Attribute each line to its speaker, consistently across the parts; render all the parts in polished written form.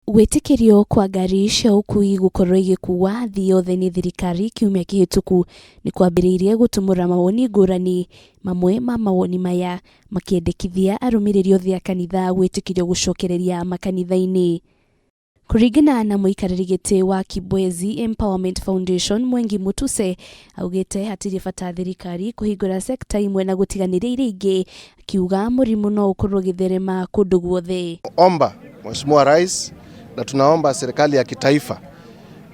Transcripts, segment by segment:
Speaker 1: Gwĩtĩkĩrio kwa ngari cia ũkui gũkorwo igĩkuua thĩ yothe nĩ thirikari kiumia kĩhĩtũku nĩ kwambĩrĩirie gũtumũra mawoni ngũrani. Mamwe ma mawoni maya makĩendekithia arũmĩrĩri othe a kanitha gwĩtĩkĩrio gũcokereria makanitha-inĩ. Kũringana na mũikarĩri gĩtĩ wa Kibwezi Empowerment Foundation Mwengi Mutuse, augĩte hatirĩ bata thirikari kũhingũra sekta imwe na gũtiganĩria iria ingĩ, akiuga mũrimũ no ũkorwo gĩtherema kũndũ guothe.
Speaker 2: Omba Mheshimiwa Rais na tunaomba serikali ya kitaifa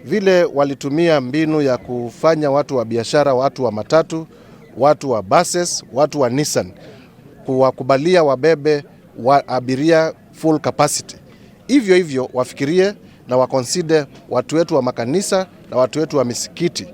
Speaker 2: vile walitumia mbinu ya kufanya watu wa biashara, watu wa matatu, watu wa buses, watu wa Nissan kuwakubalia wabebe wa abiria full capacity. Hivyo wafikirie na waconsider watu wetu wa makanisa na watu wetu wa misikiti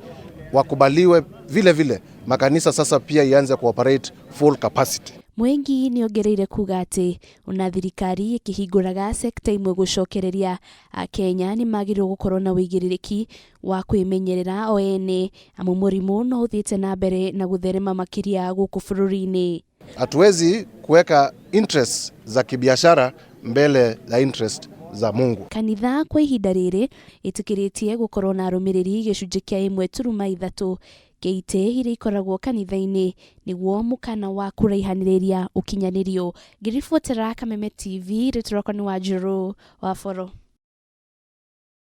Speaker 2: wakubaliwe vile makanisa sasa pia ianze kuoperate full capacity.
Speaker 1: Mwengi nĩongereire kuga atĩ ona thirikari ĩkĩhingũraga sekta imwe gũcokereria Akenya nĩ magĩrĩirwo gũkorwo na wĩigĩrĩrĩki wa kwĩmenyerera o ene, amu mũrimũ no ũthiĩte na mbere na gũtherema makĩria gũkũ bũrũri-inĩ.
Speaker 2: Hatuwezi kuweka interest za kibiashara mbele ya interest za Mungu.
Speaker 1: Kanitha kwa ihinda rĩrĩ ĩtĩkĩrĩtie gũkorwo na arũmĩrĩri gĩcunjĩ kĩa 1.3 kĩa itĩ iria ikoragwo kanitha-inĩ nĩguo mũkana wa kũraihanĩrĩria ũkinyanĩrio. Ngĩribotera Kameme TV, rĩtũroko nĩ Wanjirũ wa Boro.